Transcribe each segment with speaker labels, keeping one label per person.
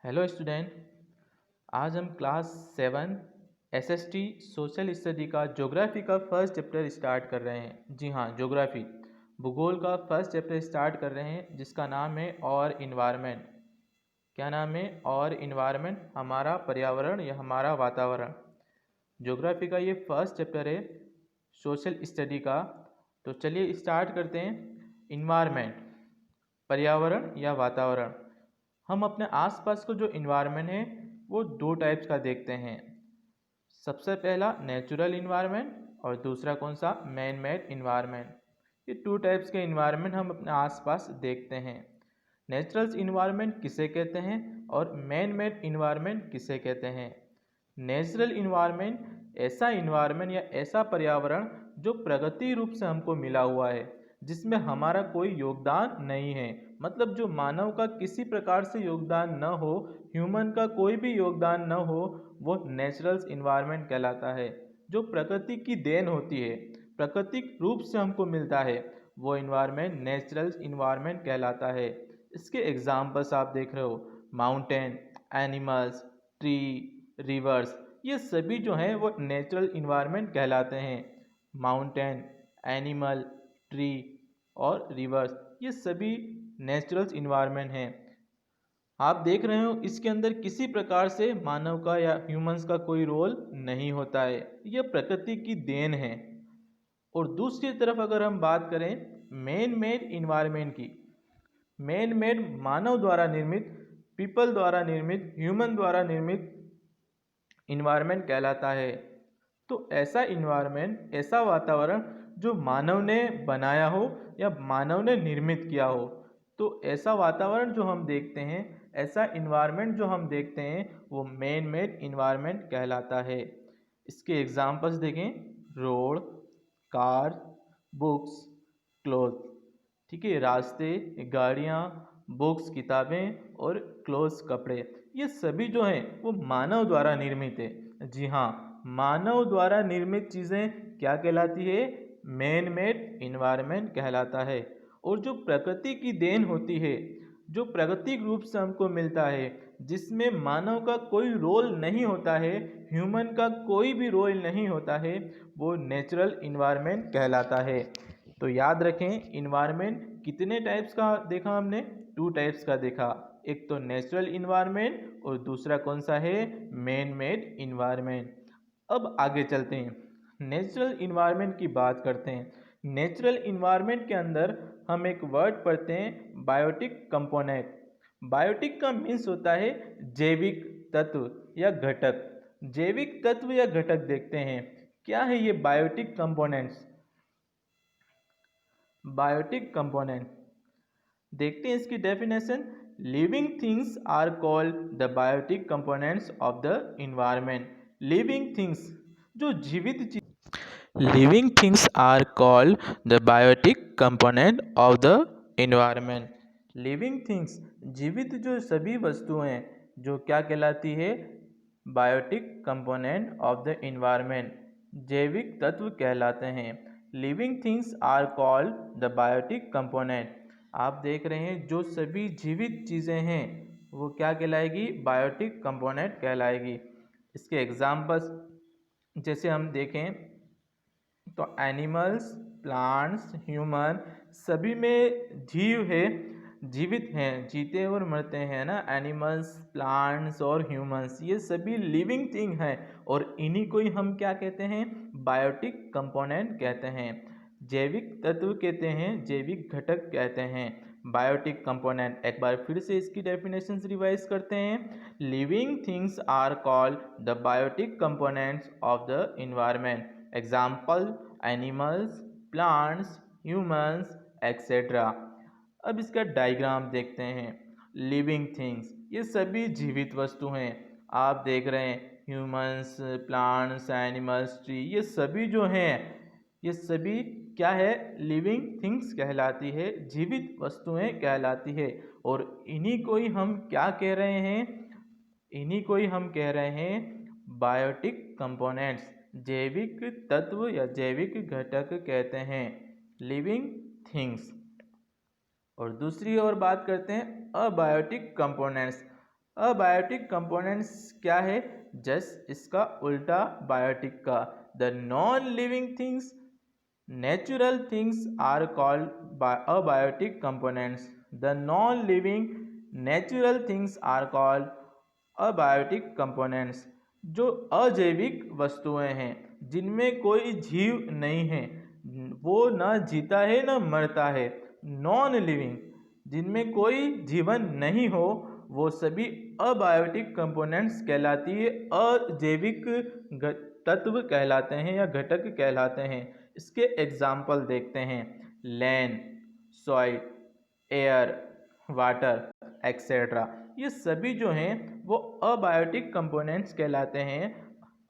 Speaker 1: Hello student. आज हम class 7 SST social study का ज्योग्राफी का फर्स्ट चैप्टर स्टार्ट कर रहे हैं। जी हाँ, ज्योग्राफी भूगोल का फर्स्ट चैप्टर स्टार्ट कर रहे हैं जिसका नाम है और इन्वायरमेंट। क्या नाम है? और इन्वायरमेंट, हमारा पर्यावरण या हमारा वातावरण। ज्योग्राफी का ये फर्स्ट चैप्टर है सोशल स्टडी का। तो चलिए स्टार्ट करते हैं। इन्वायरमेंट, पर्यावरण या वातावरण। हम अपने आसपास को जो इन्वायरमेंट है वो दो टाइप्स का देखते हैं। सबसे पहला नेचुरल इन्वायरमेंट और दूसरा कौन सा? Man made environment. ये टू टाइप्स के इन्वायरमेंट हम अपने आसपास देखते हैं। नेचुरल इन्वायरमेंट किसे कहते हैं और मैन मेड इन्वायरमेंट किसे कहते हैं? नेचुरल इन्वायरमेंट ऐसा इन्वायरमेंट या ऐसा पर्यावरण जो प्रगति रूप से हमको मिला हुआ है, जिसमें हमारा कोई योगदान नहीं है। मतलब जो मानव का किसी प्रकार से योगदान न हो, ह्यूमन का कोई भी योगदान न हो, वो नेचुरल इन्वायरमेंट कहलाता है। जो प्रकृति की देन होती है, प्राकृतिक रूप से हमको मिलता है, वो इन्वायरमेंट नेचुरल इन्वायरमेंट कहलाता है। इसके एग्जाम्पल्स आप देख रहे हो, माउंटेन, एनिमल्स, ट्री, रिवर्स, ये सभी जो हैं वो नेचुरल इन्वायरमेंट कहलाते हैं। माउंटेन, एनिमल, ट्री और रिवर्स, ये सभी नेचुरल इन्वायरमेंट हैं। आप देख रहे हो इसके अंदर किसी प्रकार से मानव का या ह्यूमंस का कोई रोल नहीं होता है, यह प्रकृति की देन है। और दूसरी तरफ अगर हम बात करें मैन मेड इन्वायरमेंट की, मैन मेड मानव द्वारा निर्मित, पीपल द्वारा निर्मित, ह्यूमन द्वारा निर्मित इन्वायरमेंट कहलाता है। तो ऐसा इन्वायरमेंट, ऐसा वातावरण जो मानव ने बनाया हो या मानव ने निर्मित किया हो, तो ऐसा वातावरण जो हम देखते हैं, ऐसा इन्वायरमेंट जो हम देखते हैं, वो मैन मेड इन्वायरमेंट कहलाता है। इसके एग्जाम्पल्स देखें, रोड, कार, बुक्स, क्लोथ। ठीक है, रास्ते, गाड़ियाँ, बुक्स किताबें और क्लोथ्स कपड़े, ये सभी जो हैं वो मानव द्वारा निर्मित है। जी हाँ, मानव द्वारा निर्मित चीज़ें क्या कहलाती है? मैन मेड इन्वायरमेंट कहलाता है। और जो प्रकृति की देन होती है, जो प्राकृतिक रूप से हमको मिलता है, जिसमें मानव का कोई रोल नहीं होता है, ह्यूमन का कोई भी रोल नहीं होता है, वो नेचुरल इन्वायरमेंट कहलाता है। तो याद रखें, इन्वायरमेंट कितने टाइप्स का देखा हमने? टू टाइप्स का देखा। एक तो नेचुरल इन्वायरमेंट और दूसरा कौन सा है? Man made environment. अब आगे चलते हैं, नेचुरल इन्वायरमेंट की बात करते हैं। नेचुरल इन्वायरमेंट के अंदर हम एक वर्ड पढ़ते हैं, बायोटिक कंपोनेंट। बायोटिक का मीन्स होता है जैविक तत्व या घटक। जैविक तत्व या घटक देखते हैं, क्या है ये बायोटिक कंपोनेंट्स? बायोटिक कंपोनेंट देखते हैं इसकी definition. Living things are called the biotic components of the environment. Living things, जो जीवित चीज, living things are called the biotic component of the environment. Living things, जीवित जो सभी वस्तुएं, जो क्या कहलाती है? Biotic component of the environment, जैविक तत्व कहलाते हैं। Living things are called the biotic component. आप देख रहे हैं जो सभी जीवित चीज़ें हैं वो क्या कहलाएगी? बायोटिक कंपोनेंट कहलाएगी। इसके एग्जाम्पल्स जैसे हम देखें तो एनिमल्स, प्लांट्स, ह्यूमन, सभी में जीव है, जीवित हैं, जीते और मरते हैं ना। एनिमल्स, प्लांट्स और ह्यूमंस, ये सभी लिविंग थिंग हैं और इन्हीं को ही हम क्या कहते हैं? बायोटिक कंपोनेंट कहते हैं, जैविक तत्व कहते हैं, जैविक घटक कहते हैं। बायोटिक कंपोनेंट, एक बार फिर से इसकी डेफिनेशन रिवाइज करते हैं। Living things are called the biotic components of the environment. Example animals, plants, humans etcetera. अब इसका डायग्राम देखते हैं। लिविंग थिंग्स, ये सभी जीवित वस्तु हैं। आप देख रहे हैं ह्यूमंस, प्लांट्स, एनिमल्स, ट्री, ये सभी जो हैं, ये सभी क्या है? लिविंग थिंग्स कहलाती है, जीवित वस्तुएं कहलाती है। और इन्हीं को ही हम क्या कह रहे हैं? इन्हीं को ही हम कह रहे हैं बायोटिक कंपोनेंट्स, जैविक तत्व या जैविक घटक कहते हैं, लिविंग थिंग्स। और दूसरी ओर बात करते हैं अबायोटिक कंपोनेंट्स। अबायोटिक कंपोनेंट्स क्या है? जस्ट इसका उल्टा बायोटिक का। The non living things, natural things are called abiotic components. The non-living natural things are called abiotic components. जो अजैविक वस्तुएं हैं जिनमें कोई जीव नहीं है, वो ना जीता है ना मरता है, नॉन लिविंग, जिनमें कोई जीवन नहीं हो, वो सभी अबायोटिक कंपोनेंट्स कहलाती है, अजैविक तत्व कहलाते हैं या घटक कहलाते हैं। इसके एग्जाम्पल देखते हैं। Land, soil, air, water etcetera, ये सभी जो हैं वो अबायोटिक कंपोनेंट्स कहलाते हैं,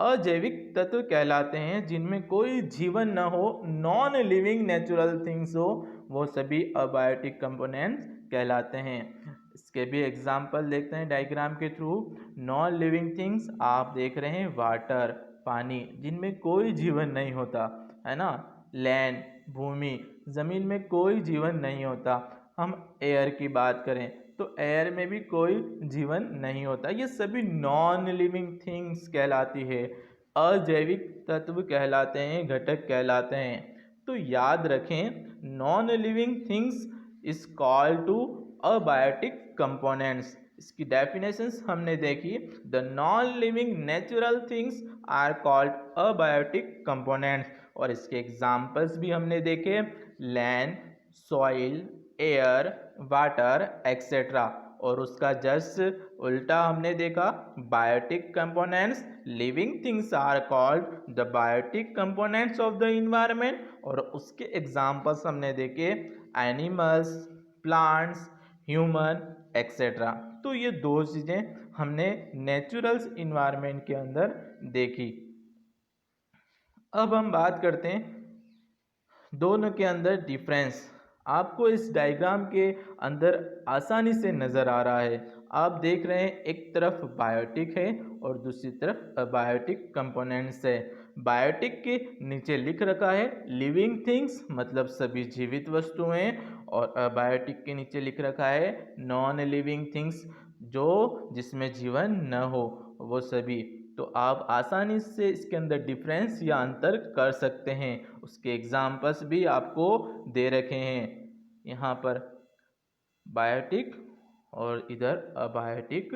Speaker 1: अजैविक तत्व कहलाते हैं, जिनमें कोई जीवन न हो, नॉन लिविंग नेचुरल थिंग्स हो, वो सभी अबायोटिक कंपोनेंट्स कहलाते हैं। इसके भी एग्जाम्पल देखते हैं डायग्राम के थ्रू। नॉन लिविंग थिंग्स आप देख रहे हैं, वाटर पानी, जिनमें कोई जीवन नहीं होता है ना। लैंड भूमि, ज़मीन में कोई जीवन नहीं होता। हम एयर की बात करें तो एयर में भी कोई जीवन नहीं होता। ये सभी नॉन लिविंग थिंग्स कहलाती है, अजैविक तत्व कहलाते हैं, घटक कहलाते हैं। तो याद रखें, non living things is called to abiotic components. इसकी डेफिनेशंस हमने देखी। The non living natural things are called abiotic components, और इसके एग्जाम्पल्स भी हमने देखे। Land, soil, air, water etcetera. और उसका जस्ट उल्टा हमने देखा, biotic components. Living things are called the biotic components of the environment, और उसके एग्जाम्पल्स हमने देखे, एनिमल्स, प्लांट्स, ह्यूमन एक्सेट्रा। तो ये दो चीज़ें हमने नेचुरल इन्वायरमेंट के अंदर देखी। अब हम बात करते हैं दोनों के अंदर डिफरेंस। आपको इस डायग्राम के अंदर आसानी से नज़र आ रहा है। आप देख रहे हैं एक तरफ बायोटिक है और दूसरी तरफ अबायोटिक कंपोनेंट्स है। बायोटिक के नीचे लिख रखा है लिविंग थिंग्स, मतलब सभी जीवित वस्तुएं, और अबायोटिक के नीचे लिख रखा है नॉन लिविंग थिंग्स, जो जिसमें जीवन न हो, वो सभी। तो आप आसानी से इसके अंदर डिफरेंस या अंतर कर सकते हैं। उसके एग्जाम्पल्स भी आपको दे रखे हैं यहाँ पर, बायोटिक और इधर अबायोटिक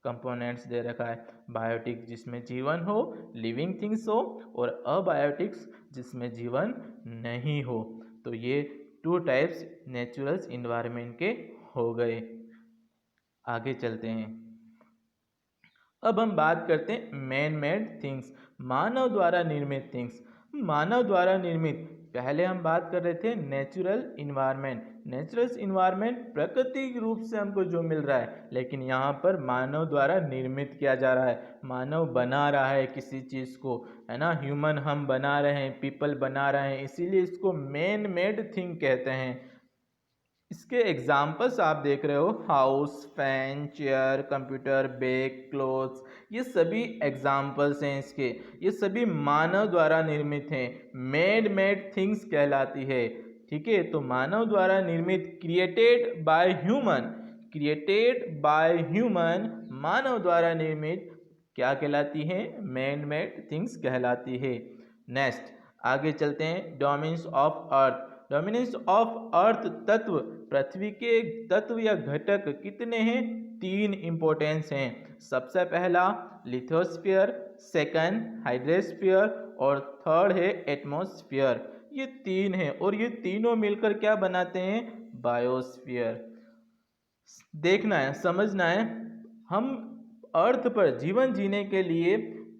Speaker 1: कंपोनेंट्स दे रखा है। बायोटिक जिसमें जीवन हो, लिविंग थिंग्स हो, और अबायोटिक्स जिसमें जीवन नहीं हो। तो ये टू टाइप्स नेचुरल इन्वायरमेंट के हो गए। आगे चलते हैं। अब हम बात करते हैं मैन मेड थिंग्स, मानव द्वारा निर्मित थिंग्स। मानव द्वारा निर्मित, पहले हम बात कर रहे थे नेचुरल इन्वायरमेंट। नेचुरल इन्वायरमेंट प्राकृतिक रूप से हमको जो मिल रहा है, लेकिन यहाँ पर मानव द्वारा निर्मित किया जा रहा है। मानव बना रहा है किसी चीज़ को, है ना। ह्यूमन हम बना रहे हैं, पीपल बना रहे हैं, इसीलिए इसको मैन मेड थिंग कहते हैं। इसके एग्जाम्पल्स आप देख रहे हो, house, fan, chair, computer, bag, clothes, ये सभी एग्जाम्पल्स हैं इसके। ये सभी मानव द्वारा निर्मित हैं, मेड थिंग्स कहलाती है। ठीक है, तो मानव द्वारा निर्मित, created by human, created by human, मानव द्वारा निर्मित क्या कहलाती है? मेड थिंग्स कहलाती है। नेक्स्ट आगे चलते हैं, domains of earth. Dominance of earth तत्व, पृथ्वी के तत्व या घटक कितने हैं? 3 इंपॉर्टेंस हैं। सबसे पहला लिथोस्फीयर, सेकंड हाइड्रोस्फीयर, और थर्ड है एटमॉस्फेयर। ये 3 हैं और ये तीनों मिलकर क्या बनाते हैं? बायोस्फीयर। देखना है, समझना है, हम अर्थ पर जीवन जीने के लिए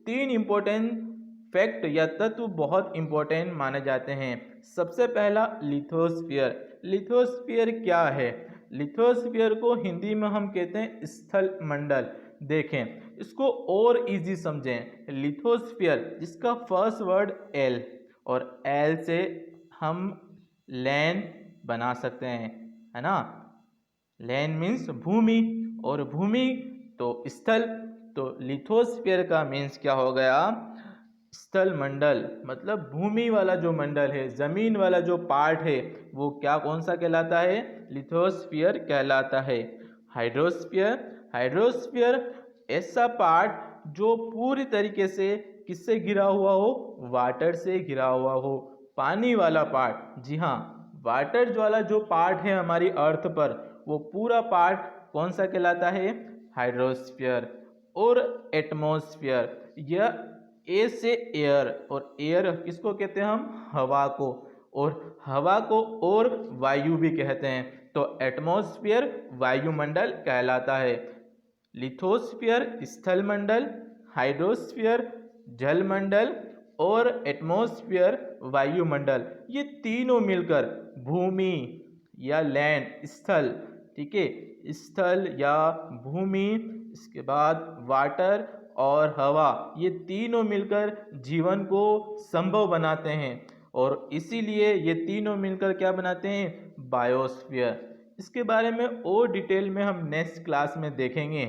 Speaker 1: 3 इंपॉर्टेंट फैक्ट या तत्व बहुत इंपॉर्टेंट माने जाते हैं। सबसे पहला लिथोस्फीयर। लिथोस्फीयर क्या है? लिथोस्फीयर को हिंदी में हम कहते हैं स्थल मंडल। देखें, इसको और इजी समझें। लिथोस्फीयर जिसका फर्स्ट वर्ड एल, और एल से हम लैंड बना सकते हैं, है ना। लैंड मीन्स भूमि, और भूमि तो स्थल, तो लिथोस्फीयर का मीन्स क्या हो गया? स्थल मंडल, मतलब भूमि वाला जो मंडल है, जमीन वाला जो पार्ट है, वो क्या, कौन सा कहलाता है? लिथोस्फीयर कहलाता है। हाइड्रोस्फीयर हाइड्रोस्फीयर ऐसा पार्ट जो पूरी तरीके से किससे घिरा हुआ हो, वाटर से घिरा हुआ हो, पानी वाला पार्ट। जी हाँ, वाटर वाला जो पार्ट है हमारी अर्थ पर, वो पूरा पार्ट कौन सा कहलाता है, हाइड्रोस्फीयर। और एटमॉस्फेयर, यह ए से एयर, और एयर किसको कहते हैं हम, हवा को, और हवा को और वायु भी कहते हैं, तो एटमॉस्फेयर वायुमंडल कहलाता है। लिथोस्फीयर स्थलमंडल, हाइड्रोस्फीयर जलमंडल और एटमॉस्फेयर वायुमंडल, ये तीनों मिलकर भूमि या लैंड, स्थल, ठीक है, स्थल या भूमि, इसके बाद वाटर और हवा, ये तीनों मिलकर जीवन को संभव बनाते हैं, और इसीलिए ये तीनों मिलकर क्या बनाते हैं, बायोस्फीयर। इसके बारे में और डिटेल में हम नेक्स्ट क्लास में देखेंगे।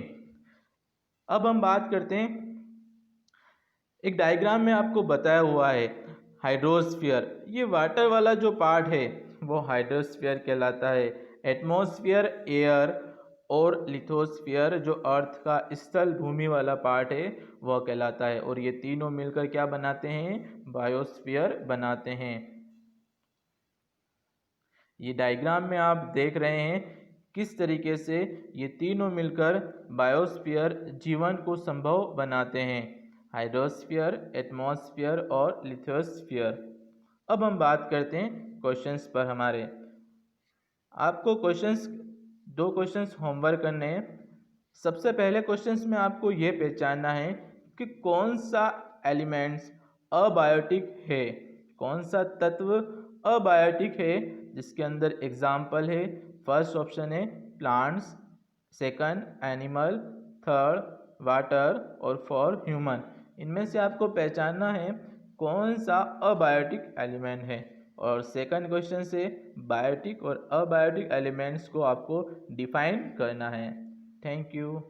Speaker 1: अब हम बात करते हैं, एक डायग्राम में आपको बताया हुआ है हाइड्रोस्फीयर, ये वाटर वाला जो पार्ट है वो हाइड्रोस्फीयर कहलाता है। एटमॉस्फेयर एयर, और लिथोस्फीयर जो अर्थ का स्थल भूमि वाला पार्ट है वह कहलाता है, और ये तीनों मिलकर क्या बनाते हैं, बायोस्फीयर बनाते हैं। ये डायग्राम में आप देख रहे हैं किस तरीके से ये तीनों मिलकर बायोस्फीयर जीवन को संभव बनाते हैं, हाइड्रोस्फीयर, एटमॉस्फेयर और लिथोस्फीयर। अब हम बात करते हैं क्वेश्चंस पर। हमारे आपको दो क्वेश्चंस होमवर्क करने हैं। सबसे पहले क्वेश्चंस में आपको ये पहचानना है कि कौन सा एलिमेंट्स अबायोटिक है, कौन सा तत्व अबायोटिक है, जिसके अंदर एग्जाम्पल है, फर्स्ट ऑप्शन है plants, second animal, third water और फोर्थ ह्यूमन। इनमें से आपको पहचानना है कौन सा अबायोटिक एलिमेंट है, और सेकंड क्वेश्चन से बायोटिक और अबायोटिक एलिमेंट्स को आपको डिफाइन करना है। Thank you.